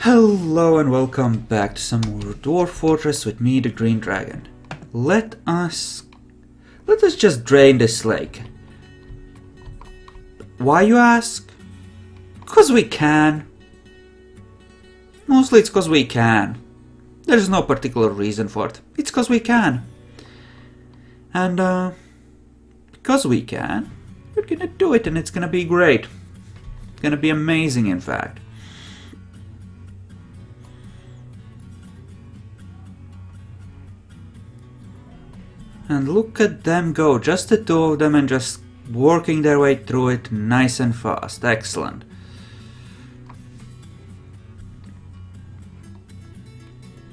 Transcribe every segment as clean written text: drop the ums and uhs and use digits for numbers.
Hello and welcome back to some more Dwarf Fortress with me, the Green Dragon. Let us just drain this lake. Why, you ask? Because we can. Mostly it's because we can. There's no particular reason for it. It's because we can. And because we can, we're gonna do it and it's gonna be great. It's gonna be amazing, in fact. And look at them go, just the two of them and just working their way through it nice and fast. Excellent.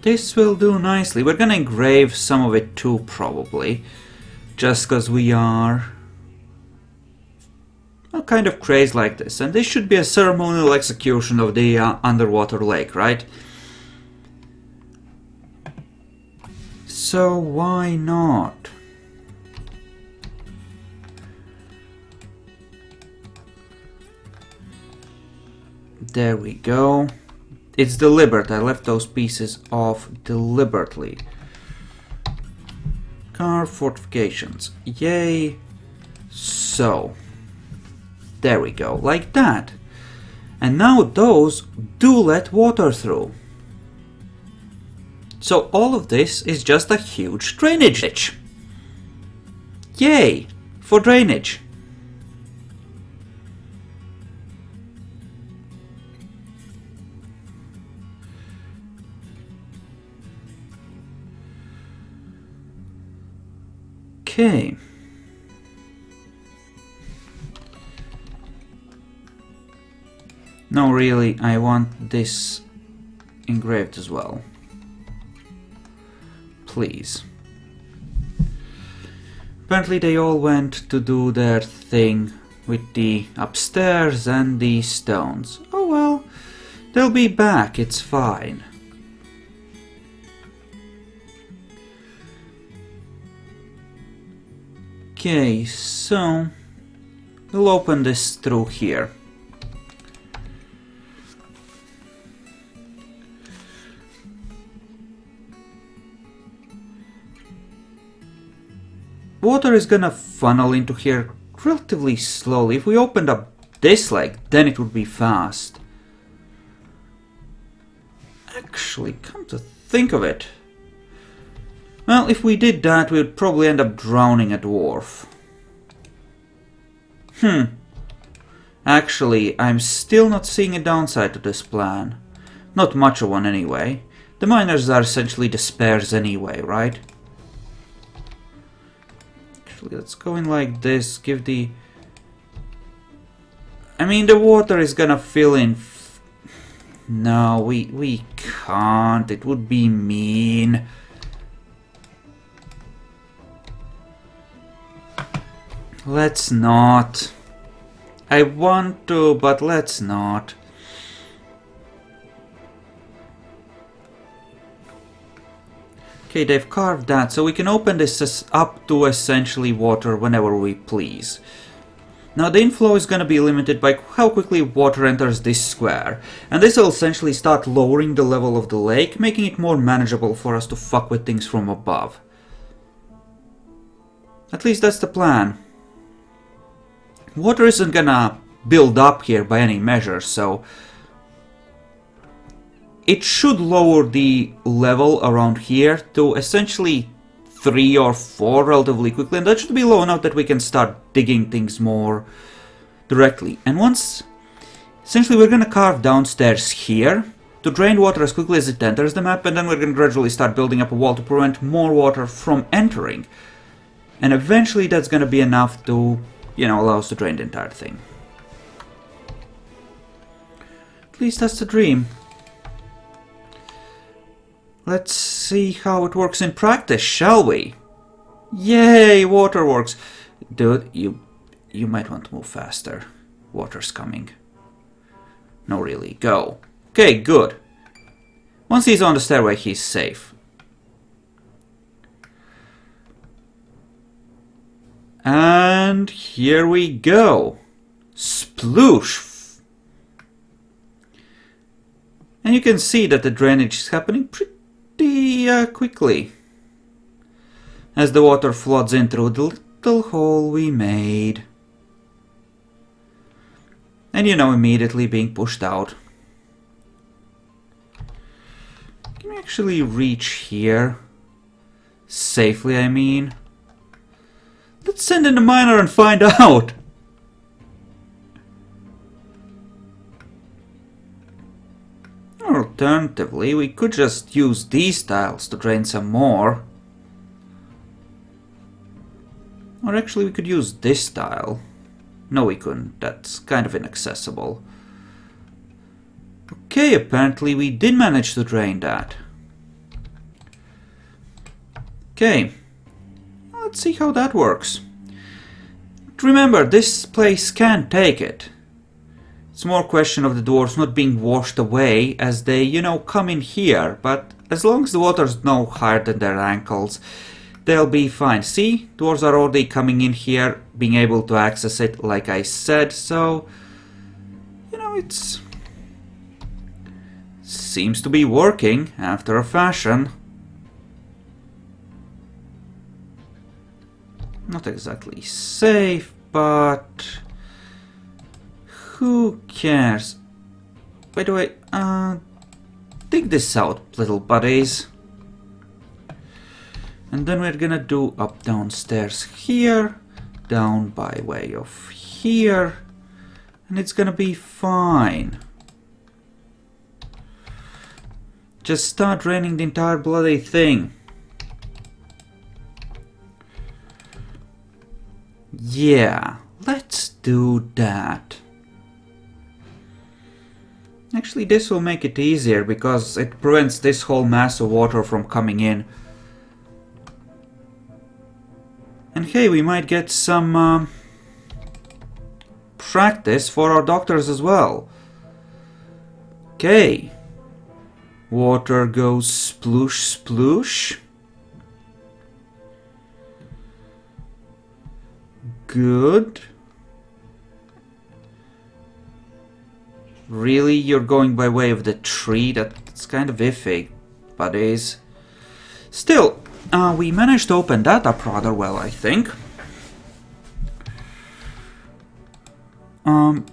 This will do nicely. We're gonna engrave some of it too, probably. Just because we are kind of crazy like this. And this should be a ceremonial execution of the underwater lake, right? So why not? There we go. It's deliberate. I left those pieces off deliberately. Carve fortifications. Yay. So. There we go. Like that. And now those do let water through. So all of this is just a huge drainage ditch. Yay! For drainage. Okay. No, really, I want this engraved as well. Please. Apparently they all went to do their thing with the upstairs and the stones. Oh well, they'll be back, it's fine. Okay, so we'll open this through here. Water is gonna funnel into here relatively slowly. If we opened up this lake, then it would be fast. Actually, come to think of it. Well, if we did that, we would probably end up drowning a dwarf. Actually, I'm still not seeing a downside to this plan. Not much of one anyway. The miners are essentially the spares anyway, right? Let's go in like this, give the... I mean, the water is gonna fill in... No, we can't. It would be mean. Let's not. I want to, but let's not. Okay, they've carved that, so we can open this up to essentially water whenever we please. Now the inflow is going to be limited by how quickly water enters this square, and this will essentially start lowering the level of the lake, making it more manageable for us to fuck with things from above. At least that's the plan. Water isn't gonna build up here by any measure, so it should lower the level around here to essentially 3 or 4 relatively quickly, and that should be low enough that we can start digging things more directly. And once, essentially we're going to carve downstairs here to drain water as quickly as it enters the map, and then we're going to gradually start building up a wall to prevent more water from entering. And eventually that's going to be enough to, you know, allow us to drain the entire thing. At least that's the dream. Let's see how it works in practice, shall we? Yay, water works. Dude, you might want to move faster. Water's coming. No, really, go. Okay, good. Once he's on the stairway, he's safe. And here we go. Sploosh! And you can see that the drainage is happening pretty quickly as the water floods in through the little hole we made. And you know, immediately being pushed out. Can we actually reach here? Safely, I mean. Let's send in a miner and find out! Alternatively, we could just use these tiles to drain some more. Or actually, we could use this tile. No, we couldn't. That's kind of inaccessible. Okay, apparently we did manage to drain that. Okay, let's see how that works. Remember, this place can take it. It's more a question of the dwarves not being washed away as they, you know, come in here. But as long as the water's no higher than their ankles, they'll be fine. See, dwarves are already coming in here, being able to access it, like I said. So, you know, it's seems to be working after a fashion. Not exactly safe, but who cares? By the way, dig this out, little buddies. And then we're gonna do up downstairs here, down by way of here, and it's gonna be fine. Just start draining the entire bloody thing. Yeah, let's do that. Actually, this will make it easier because it prevents this whole mass of water from coming in. And hey, we might get some practice for our doctors as well. Okay. Water goes sploosh sploosh. Good. Really? You're going by way of the tree? That's kind of iffy, buddies. Still, we managed to open that up rather well, I think. I'm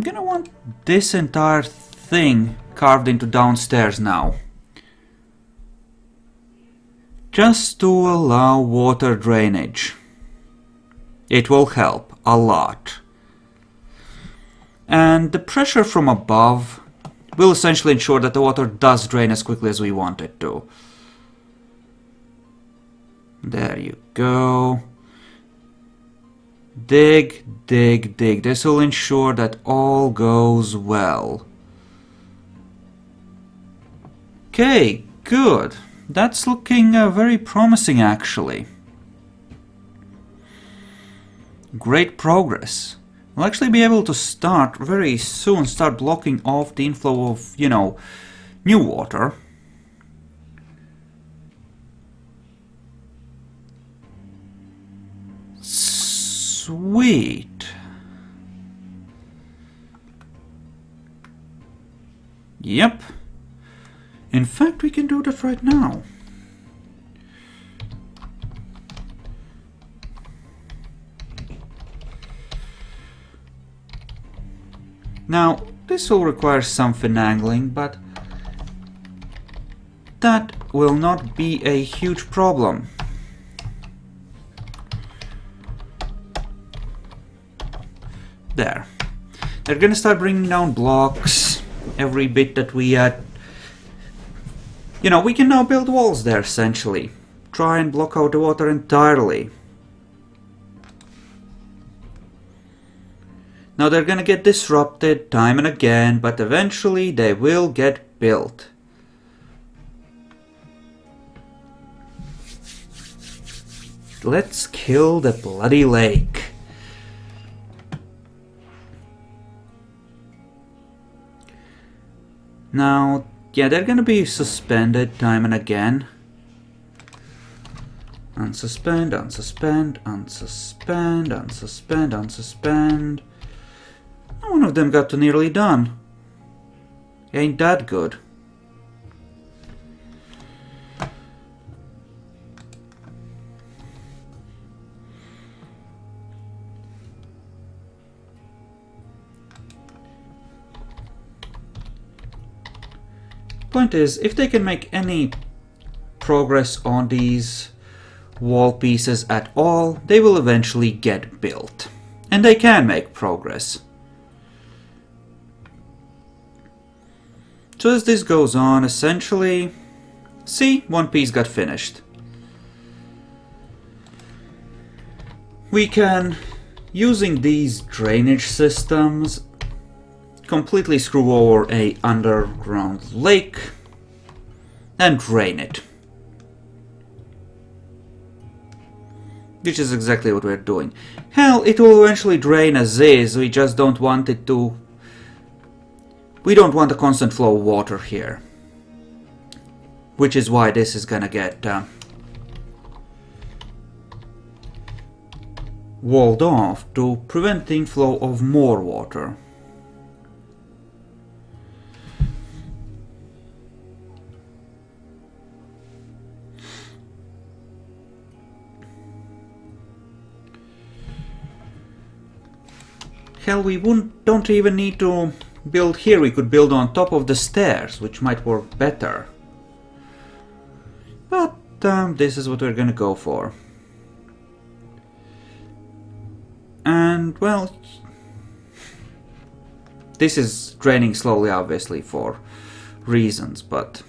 gonna want this entire thing carved into downstairs now. Just to allow water drainage. It will help a lot. And the pressure from above will essentially ensure that the water does drain as quickly as we want it to. There you go. Dig, dig, dig. This will ensure that all goes well. Okay, good. That's looking very promising, actually. Great progress. We'll actually be able to start very soon, start blocking off the inflow of, you know, new water. Sweet. Yep. In fact, we can do that right now. Now, this will require some finagling, but that will not be a huge problem. There. They're gonna start bringing down blocks every bit that we you know, we can now build walls there, essentially. Try and block out the water entirely. Now they're gonna get disrupted time and again, but eventually they will get built. Let's kill the bloody lake. Now, yeah, they're gonna be suspended time and again. Unsuspend, unsuspend, unsuspend, unsuspend, unsuspend. One of them got to nearly done. Ain't that good. Point is, if they can make any progress on these wall pieces at all, they will eventually get built. And they can make progress. So as this goes on, essentially... See, one piece got finished. We can, using these drainage systems, completely screw over a underground lake and drain it. Which is exactly what we're doing. Hell, it will eventually drain as is, we just don't want it to... We don't want a constant flow of water here. Which is why this is gonna get walled off to prevent the inflow of more water. Hell, we don't even need to build here, we could build on top of the stairs, which might work better. But this is what we're gonna go for. And, well... This is draining slowly, obviously, for reasons, but...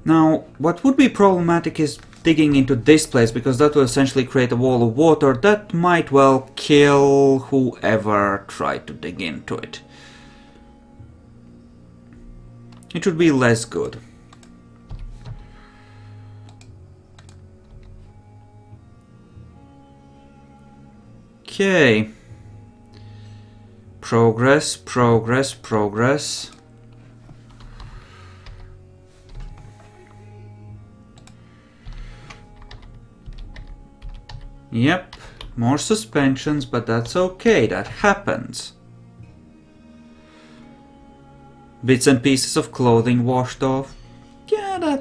Now, what would be problematic is digging into this place, because that will essentially create a wall of water that might well kill whoever tried to dig into it. It would be less good. Okay. Progress, progress, progress. Yep, more suspensions, but that's okay, that happens. Bits and pieces of clothing washed off. Yeah,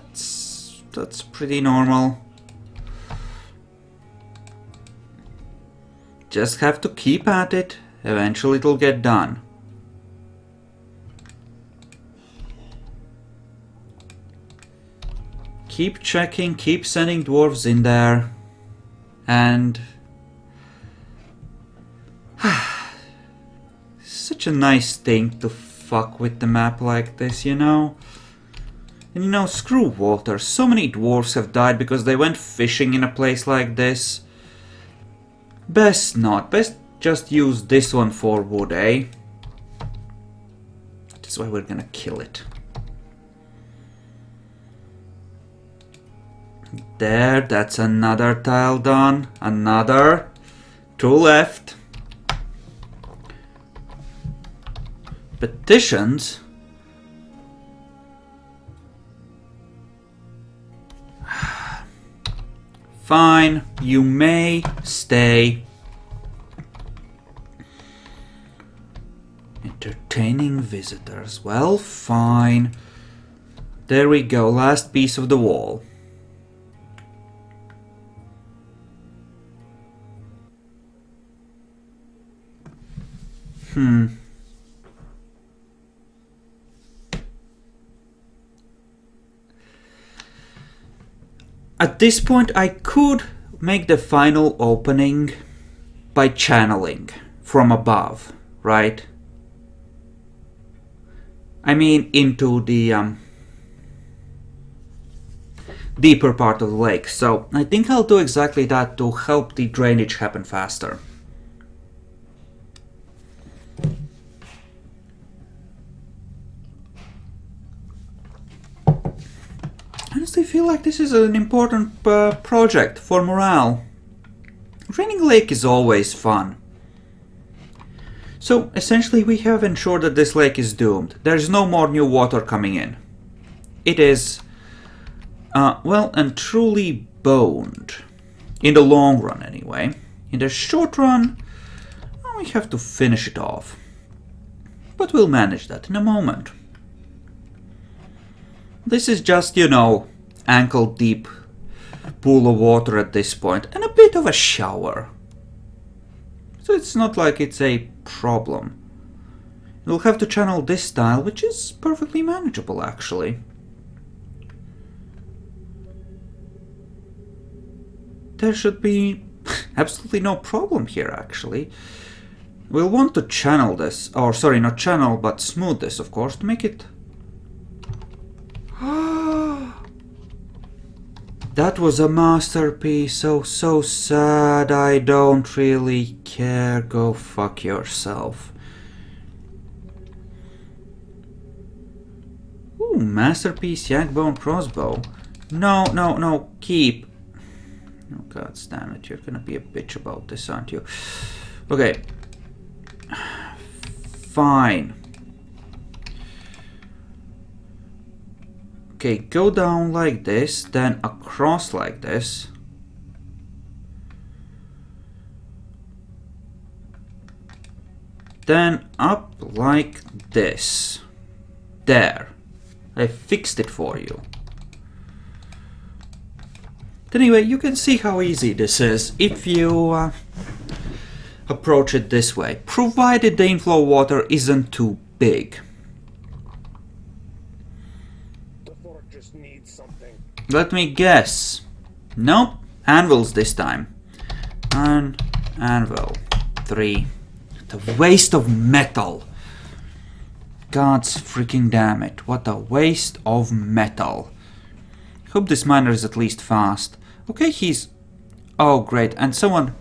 that's pretty normal. Just have to keep at it, eventually it'll get done. Keep checking, keep sending dwarves in there. And such a nice thing to fuck with the map like this, you know? And you know, screw water. So many dwarves have died because they went fishing in a place like this. Best not. Best just use this one for wood, eh? That's why we're gonna kill it. There, that's another tile done. Another. 2 left. Petitions. Fine, you may stay. Entertaining visitors. Well, fine. There we go, last piece of the wall. At this point, I could make the final opening by channeling from above, right? I mean, into the deeper part of the lake. So I think I'll do exactly that to help the drainage happen faster. I honestly feel like this is an important project for morale. Draining a lake is always fun. So essentially we have ensured that this lake is doomed. There's no more new water coming in. It is well and truly boned. In the long run anyway. In the short run, we have to finish it off. But we'll manage that in a moment. This is just, you know, ankle deep pool of water at this point, and a bit of a shower. So it's not like it's a problem. We'll have to channel this style, which is perfectly manageable actually. There should be absolutely no problem here actually. We'll want to channel this, or sorry, not channel, but smooth this of course, to make it... That was a masterpiece, so sad, I don't really care, go fuck yourself. Ooh, masterpiece Yagbone crossbow. No, keep. Oh god damn it, you're gonna be a bitch about this, aren't you? Okay. Fine. Okay, go down like this, then across like this. Then up like this. There. I fixed it for you. Anyway, you can see how easy this is if you approach it this way, provided the inflow water isn't too big. Let me guess. Nope, anvils this time. An anvil. 3. The waste of metal. God's freaking damn it. What a waste of metal. Hope this miner is at least fast. Okay, he's... Oh, great. And someone...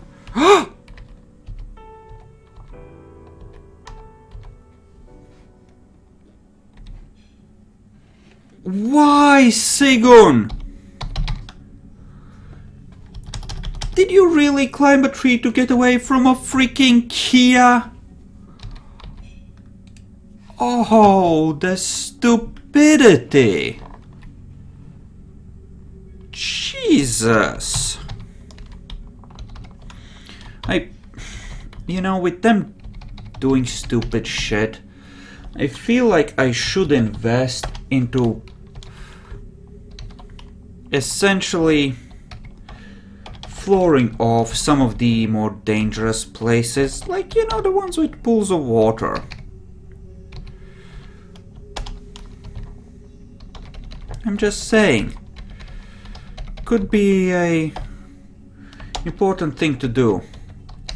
Why, Sigun? Did you really climb a tree to get away from a freaking Kia? Oh, the stupidity. Jesus. You know, with them doing stupid shit, I feel like I should invest into essentially flooring off some of the more dangerous places, like, you know, the ones with pools of water. I'm just saying. Could be a important thing to do.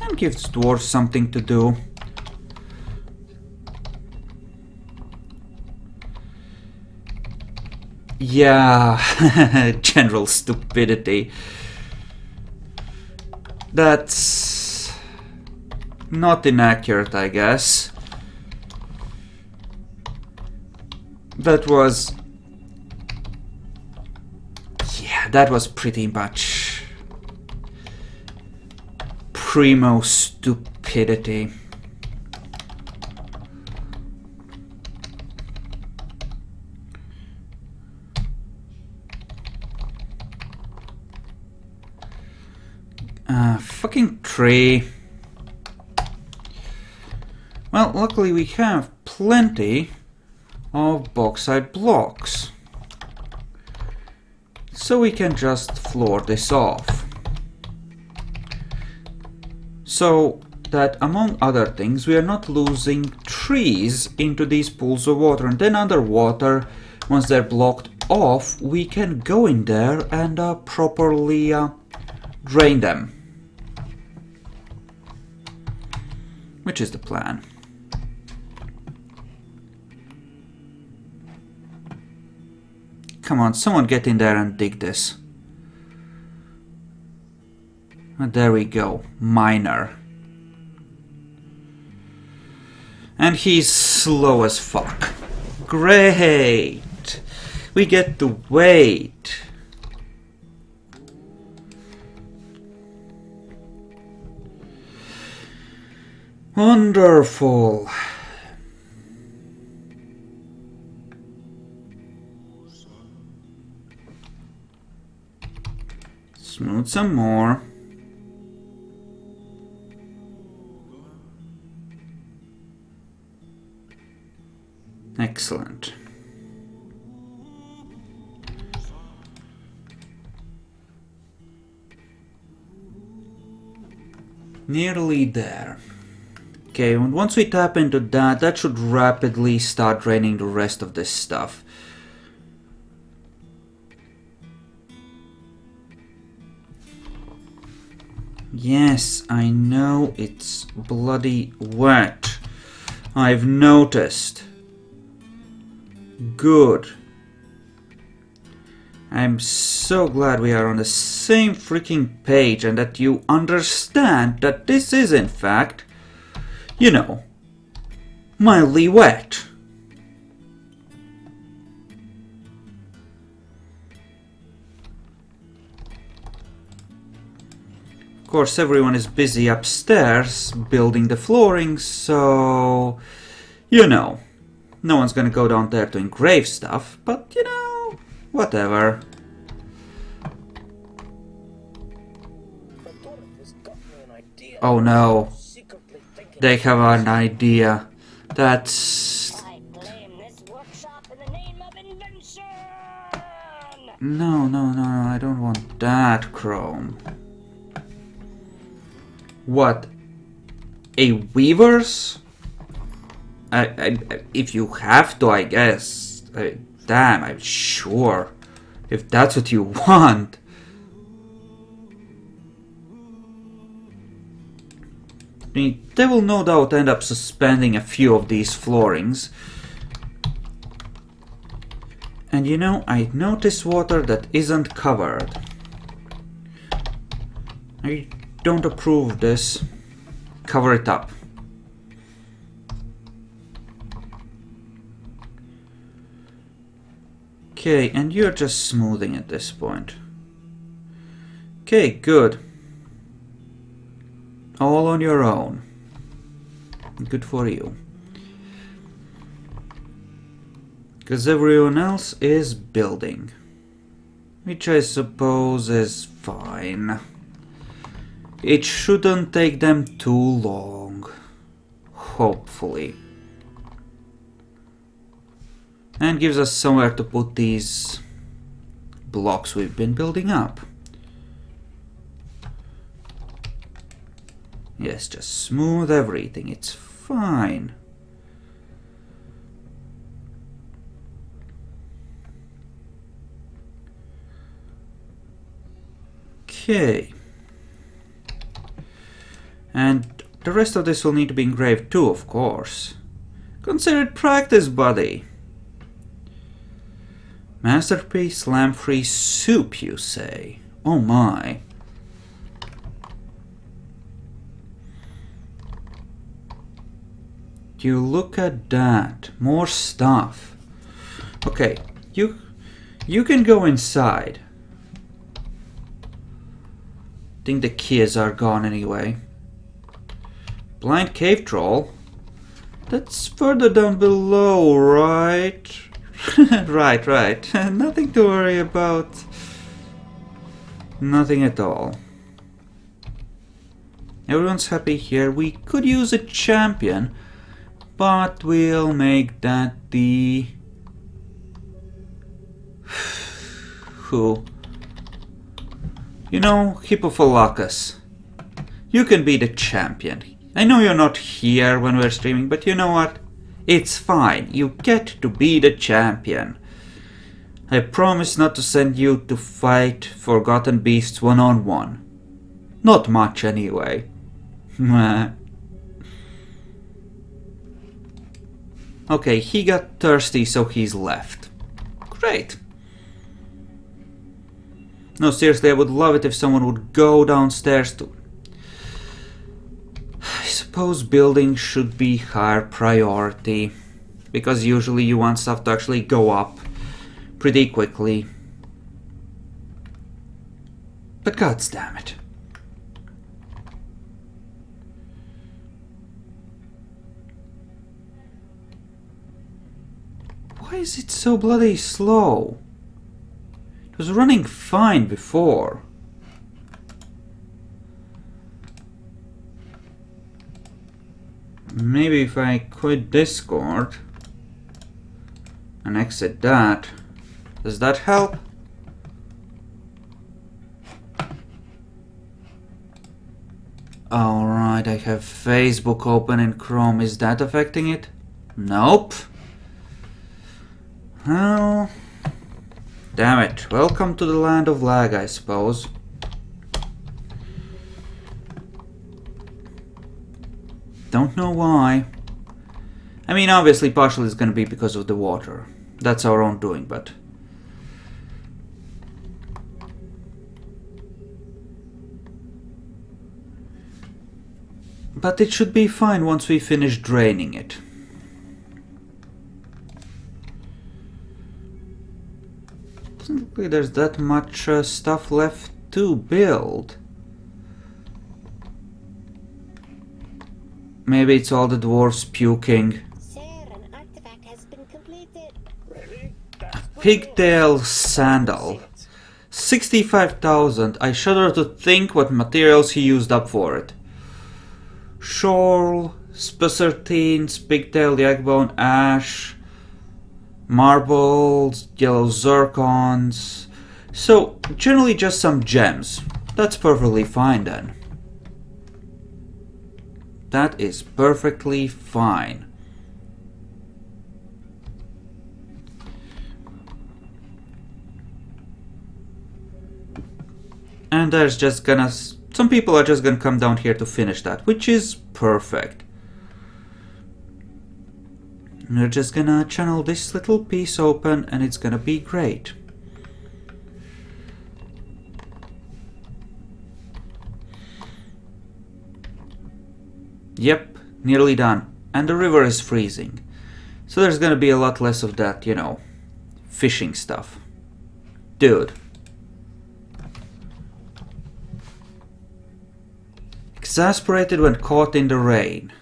And gives dwarves something to do. Yeah, general stupidity. That's not inaccurate, I guess. That was... Yeah, that was pretty much primo stupidity. Fucking tree. Well, luckily we have plenty of bauxite blocks. So we can just floor this off. So that, among other things, we are not losing trees into these pools of water. And then underwater, once they're blocked off, we can go in there and properly drain them. Which is the plan. Come on, someone get in there and dig this. And there we go, miner. And he's slow as fuck. Great! We get to wait. Wonderful. Smooth some more. Excellent. Nearly there. Okay, and once we tap into that, that should rapidly start draining the rest of this stuff. Yes, I know it's bloody wet. I've noticed. Good. I'm so glad we are on the same freaking page and that you understand that this is, in fact, you know, mildly wet. Of course, everyone is busy upstairs building the flooring, so, you know, no one's gonna go down there to engrave stuff, but, you know, whatever. Oh no. They have an idea. That's... I claim this workshop in the name of invention! No, I don't want that, Chrome. What? A weaver's? If you have to, I guess. Damn, I'm sure. If that's what you want. They will no doubt end up suspending a few of these floorings. And you know, I notice water that isn't covered. I don't approve of this. Cover it up. Okay, and you're just smoothing at this point. Okay, good. All on your own. Good for you. Because everyone else is building. Which I suppose is fine. It shouldn't take them too long. Hopefully. And gives us somewhere to put these blocks we've been building up. Yes, just smooth everything. It's fine. Okay. And the rest of this will need to be engraved too, of course. Consider it practice, buddy. Masterpiece lamprey soup, you say? Oh my. You look at that. More stuff. Okay, you can go inside. Think the keys are gone anyway. Blind cave troll? That's further down below, right? Right. Nothing to worry about. Nothing at all. Everyone's happy here. We could use a champion, but we'll make that the... Who? You know, Hippophalacus. You can be the champion. I know you're not here when we're streaming, but you know what? It's fine. You get to be the champion. I promise not to send you to fight forgotten beasts one-on-one. Not much anyway. Okay, he got thirsty, so he's left. Great. No, seriously, I would love it if someone would go downstairs to... I suppose building should be higher priority, because usually you want stuff to actually go up pretty quickly. But goddamn it. Why is it so bloody slow? It was running fine before. Maybe if I quit Discord. and exit that. Does that help? Alright, I have Facebook open in Chrome. Is that affecting it? Nope. Well, damn it. Welcome to the land of lag, I suppose. Don't know why. I mean, obviously, partially it's gonna be because of the water. That's our own doing, but... But it should be fine once we finish draining it. Doesn't look like there's that much stuff left to build. Maybe it's all the dwarves puking. Sir, an artifact has been completed. Pigtail sandal. 65,000. I shudder to think what materials he used up for it. Shawl, spessartines, pigtail, yagbone, ash, marbles, yellow zircons. So, generally just some gems. That's perfectly fine then. That is perfectly fine. And there's just gonna... Some people are just gonna come down here to finish that, which is perfect. We're just gonna channel this little piece open and it's gonna be great. Yep, nearly done. And the river is freezing. So there's gonna be a lot less of that, you know, fishing stuff. Dude. Exasperated when caught in the rain.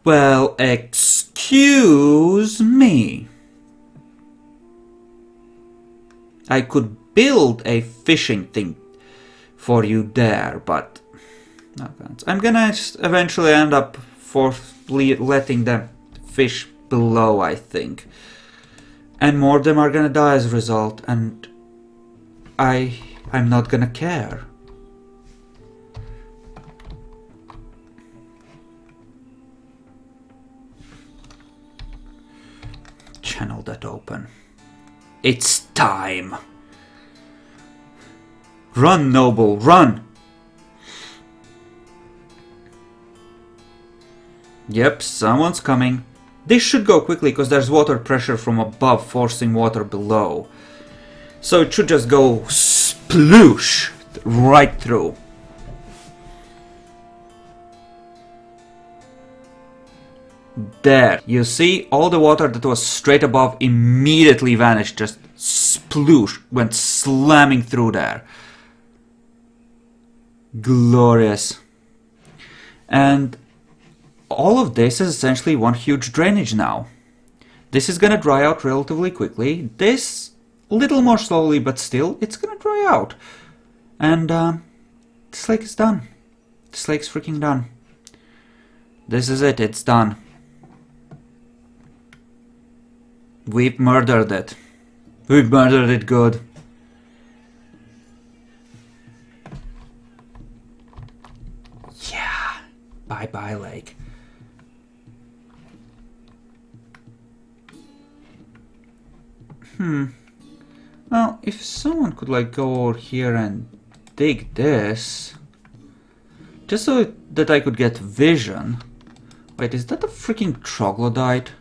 Well, excuse me. I could build a fishing thing for you there, but no thanks. I'm gonna eventually end up letting them fish below, I think. And more of them are gonna die as a result, and I'm not gonna care. Channel that open. It's time. Run, noble, run! Yep, someone's coming. This should go quickly because there's water pressure from above forcing water below. So it should just go sploosh right through. There, you see, all the water that was straight above immediately vanished, just sploosh, went slamming through there. Glorious. And all of this is essentially one huge drainage now. This is gonna dry out relatively quickly. This, a little more slowly, but still, it's gonna dry out. And this lake is done. This lake's freaking done. This is it, it's done. We've murdered it. We've murdered it good. Yeah. Bye-bye, lake. Well, if someone could, like, go over here and dig this... Just so that I could get vision... Wait, is that a freaking troglodyte?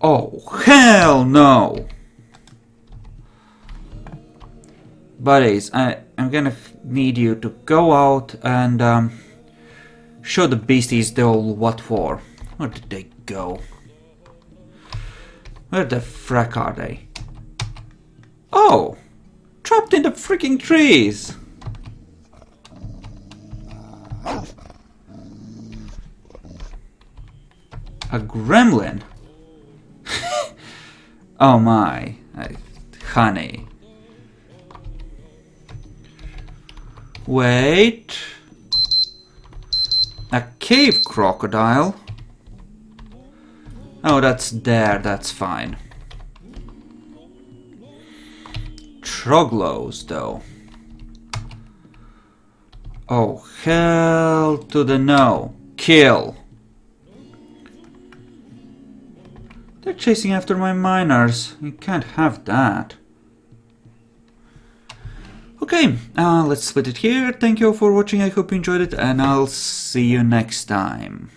Oh, hell no! Buddies, I'm gonna need you to go out and show the beasties the old what for. Where did they go? Where the frack are they? Oh! Trapped in the freaking trees! A gremlin? Oh my, honey. Wait. A cave crocodile? Oh, that's there, that's fine. Troglows, though. Oh, hell to the no. Kill. They're chasing after my miners. You can't have that. Okay, let's split it here. Thank you all for watching. I hope you enjoyed it, and I'll see you next time.